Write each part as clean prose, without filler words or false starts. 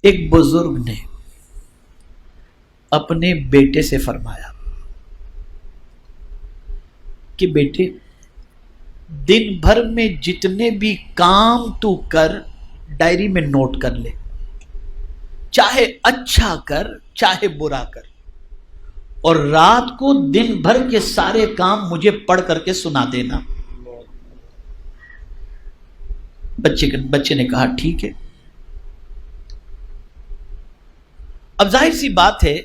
ایک بزرگ نے اپنے بیٹے سے فرمایا کہ بیٹے دن بھر میں جتنے بھی کام تو کر ڈائری میں نوٹ کر لے، چاہے اچھا کر چاہے برا کر، اور رات کو دن بھر کے سارے کام مجھے پڑھ کر کے سنا دینا۔ بچے نے کہا ٹھیک ہے۔ اب ظاہر سی بات ہے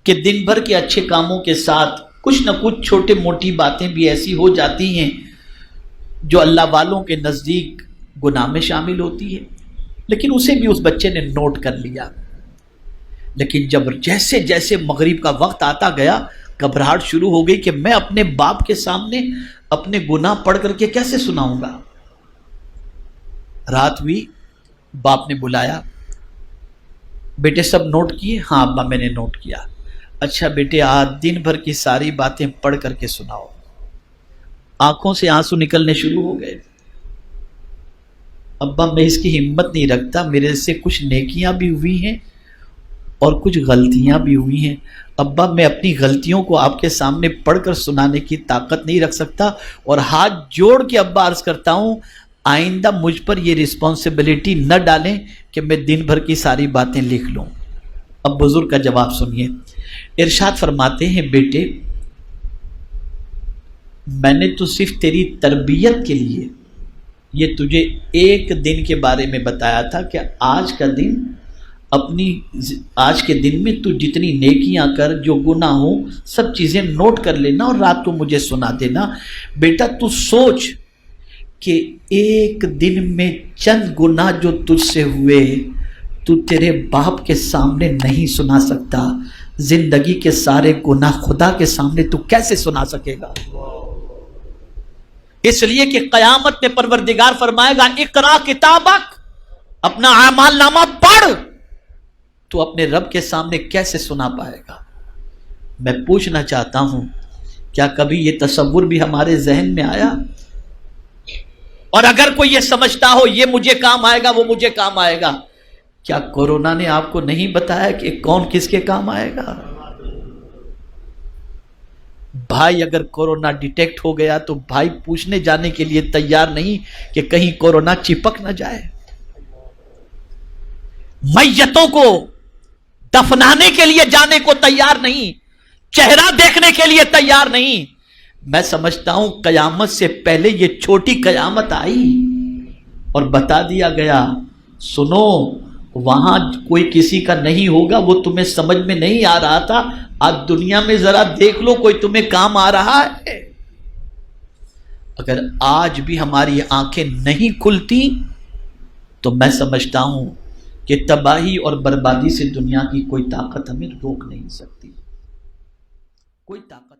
کہ دن بھر کے اچھے کاموں کے ساتھ کچھ نہ کچھ چھوٹی موٹی باتیں بھی ایسی ہو جاتی ہیں جو اللہ والوں کے نزدیک گناہ میں شامل ہوتی ہے، لیکن اسے بھی اس بچے نے نوٹ کر لیا۔ لیکن جب جیسے جیسے مغرب کا وقت آتا گیا، گھبراہٹ شروع ہو گئی کہ میں اپنے باپ کے سامنے اپنے گناہ پڑھ کر کے کیسے سناؤں گا۔ رات ہوئی، باپ نے بلایا، بیٹے سب نوٹ کیے؟ ہاں ابا میں نے نوٹ کیا۔ اچھا بیٹے آج دن بھر کی ساری باتیں پڑھ کر کے سناؤ۔ آنکھوں سے آنسو نکلنے شروع ہو گئے۔ ابا میں اس کی ہمت نہیں رکھتا، میرے سے کچھ نیکیاں بھی ہوئی ہیں اور کچھ غلطیاں بھی ہوئی ہیں۔ ابا میں اپنی غلطیوں کو آپ کے سامنے پڑھ کر سنانے کی طاقت نہیں رکھ سکتا، اور ہاتھ جوڑ کے ابا عرض کرتا ہوں آئندہ مجھ پر یہ رسپانسبلٹی نہ ڈالیں کہ میں دن بھر کی ساری باتیں لکھ لوں۔ اب بزرگ کا جواب سنیے، ارشاد فرماتے ہیں بیٹے میں نے تو صرف تیری تربیت کے لیے یہ تجھے ایک دن کے بارے میں بتایا تھا کہ آج کے دن میں تو جتنی نیکیاں کر، جو گناہ ہو سب چیزیں نوٹ کر لینا اور رات کو مجھے سنا دینا۔ بیٹا تو سوچ کہ ایک دن میں چند گناہ جو تجھ سے ہوئے تو تیرے باپ کے سامنے نہیں سنا سکتا، زندگی کے سارے گناہ خدا کے سامنے تو کیسے سنا سکے گا؟ اس لیے کہ قیامت میں پروردگار فرمائے گا اقرا کتابک، اپنا اعمال نامہ پڑھ، تو اپنے رب کے سامنے کیسے سنا پائے گا؟ میں پوچھنا چاہتا ہوں کیا کبھی یہ تصور بھی ہمارے ذہن میں آیا؟ اور اگر کوئی یہ سمجھتا ہو یہ مجھے کام آئے گا وہ مجھے کام آئے گا، کیا کورونا نے آپ کو نہیں بتایا کہ کون کس کے کام آئے گا؟ بھائی اگر کورونا ڈیٹیکٹ ہو گیا تو بھائی پوچھنے جانے کے لیے تیار نہیں کہ کہیں کورونا چپک نہ جائے، میتوں کو دفنانے کے لیے جانے کو تیار نہیں، چہرہ دیکھنے کے لیے تیار نہیں۔ میں سمجھتا ہوں قیامت سے پہلے یہ چھوٹی قیامت آئی اور بتا دیا گیا سنو وہاں کوئی کسی کا نہیں ہوگا، وہ تمہیں سمجھ میں نہیں آ رہا تھا، آج دنیا میں ذرا دیکھ لو کوئی تمہیں کام آ رہا ہے۔ اگر آج بھی ہماری آنکھیں نہیں کھلتی تو میں سمجھتا ہوں کہ تباہی اور بربادی سے دنیا کی کوئی طاقت ہمیں روک نہیں سکتی، کوئی طاقت